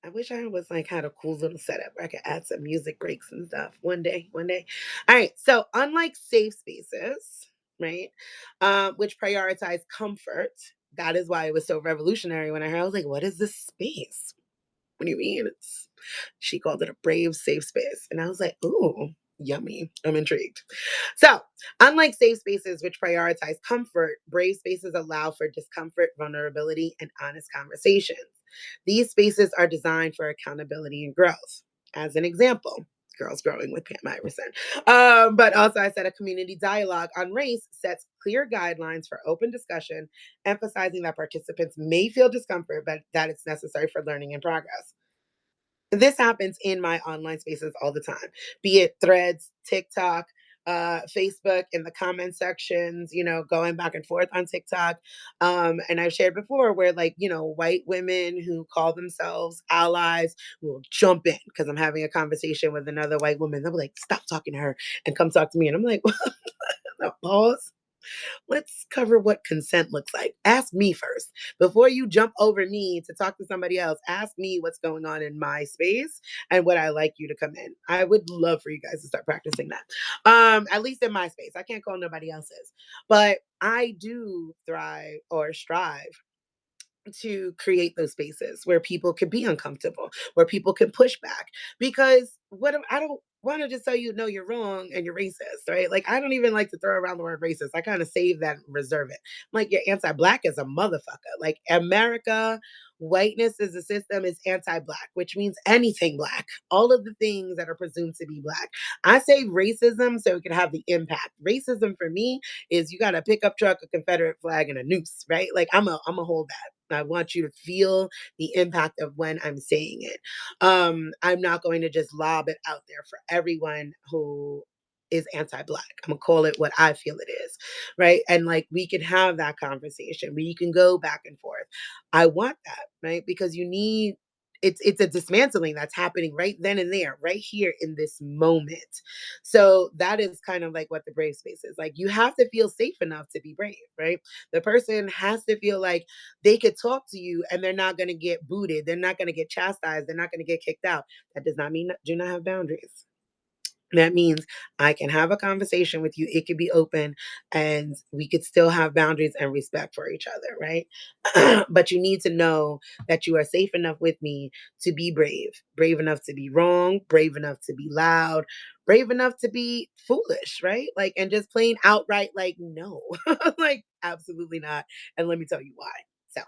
I wish I was like had a cool little setup where I could add some music breaks and stuff one day, one day. All right. So unlike safe spaces, right, which prioritize comfort, that is why it was so revolutionary when I heard. I was like, "What is this space? What do you mean?" She called it a brave safe space, and I was like, "Ooh, yummy! I'm intrigued." So, unlike safe spaces which prioritize comfort, brave spaces allow for discomfort, vulnerability, and honest conversations. These spaces are designed for accountability and growth. As an example, Girls Growing with Pam Iverson. But also, I said a community dialogue on race sets clear guidelines for open discussion, emphasizing that participants may feel discomfort, but that it's necessary for learning and progress. This happens in my online spaces all the time, be it threads, TikTok, Facebook, in the comment sections, going back and forth on TikTok. And I've shared before where, like, white women who call themselves allies will jump in because I'm having a conversation with another white woman. They'll be like, stop talking to her and come talk to me. And I'm like, pause. Let's cover what consent looks like. Ask me first. Before you jump over me to talk to somebody else, ask me what's going on in my space and would I like you to come in. I would love for you guys to start practicing that. At least in my space. I can't call nobody else's. But I do thrive or strive to create those spaces where people can be uncomfortable, where people can push back. Because I don't want to just tell you, no, you're wrong and you're racist, right? Like, I don't even like to throw around the word racist. I kind of save that and reserve it. I'm like, you're anti black as a motherfucker. Like, America, whiteness as a system is anti black, which means anything black, all of the things that are presumed to be black. I say racism so it can have the impact. Racism for me is you got a pickup truck, a Confederate flag, and a noose, right? Like, I'm a hold that. I want you to feel the impact of when I'm saying it. I'm not going to just lob it out there for everyone who is anti-black. I'm gonna call it what I feel it is, right? And like we can have that conversation. We can go back and forth. I want that, right? Because you need it's a dismantling that's happening right then and there, right here in this moment. So that is kind of like what the brave space is. Like you have to feel safe enough to be brave, right? The person has to feel like they could talk to you and they're not going to get booted. They're not going to get chastised. They're not going to get kicked out. That does not mean do not have boundaries. That means I can have a conversation with you. It could be open and we could still have boundaries and respect for each other, right? But you need to know that you are safe enough with me to be brave, brave enough to be wrong, brave enough to be loud, brave enough to be foolish, right? Like, and just plain outright, like, no, like, absolutely not. And let me tell you why. So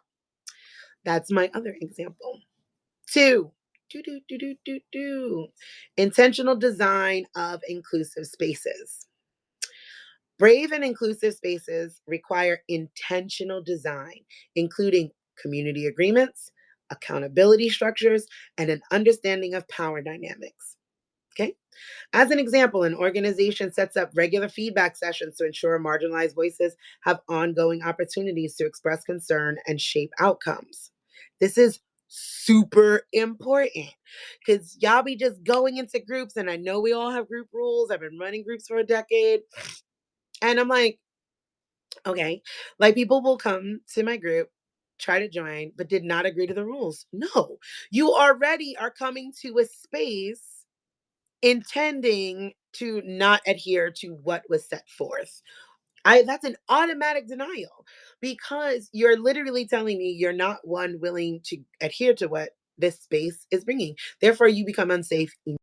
that's my other example. Two, do. Intentional design of inclusive spaces. Brave and inclusive spaces require intentional design, including community agreements, accountability structures, and an understanding of power dynamics. Okay. As an example, an organization sets up regular feedback sessions to ensure marginalized voices have ongoing opportunities to express concern and shape outcomes. This is super important because y'all be just going into groups, and I know we all have group rules. I've been running groups for a decade, and I'm like, okay, like people will come to my group, try to join, but did not agree to the rules. No, you already are coming to a space intending to not adhere to what was set forth. I That's an automatic denial because you're literally telling me you're not one willing to adhere to what this space is bringing. Therefore, you become unsafe immediately.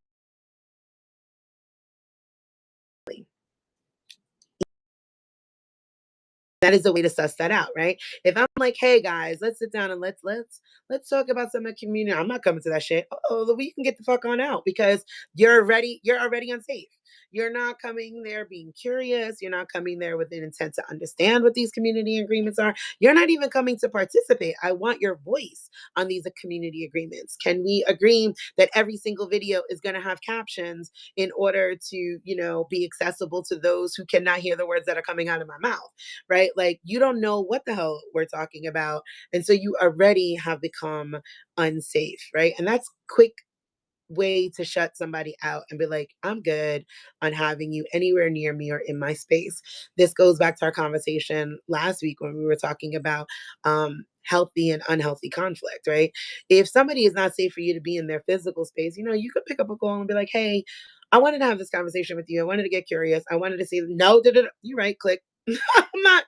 That is the way to suss that out, right? If I'm like, hey guys, let's sit down and let's talk about some of the community. I'm not coming to that shit. Oh, we can get the fuck on out because you're already unsafe. You're not coming there being curious. You're not coming there with an intent to understand what these community agreements are. You're not even coming to participate. I want your voice on these community agreements. Can we agree that every single video is going to have captions in order to, be accessible to those who cannot hear the words that are coming out of my mouth? Right? Like you don't know what the hell we're talking about. And so you already have become unsafe, right? And that's quick way to shut somebody out and be like, I'm good on having you anywhere near me or in my space. This goes back to our conversation last week when we were talking about healthy and unhealthy conflict, right? If somebody is not safe for you to be in their physical space, you could pick up a call and be like, hey, I wanted to have this conversation with you. I wanted to get curious. I wanted to see, no, you're right, click. I'm not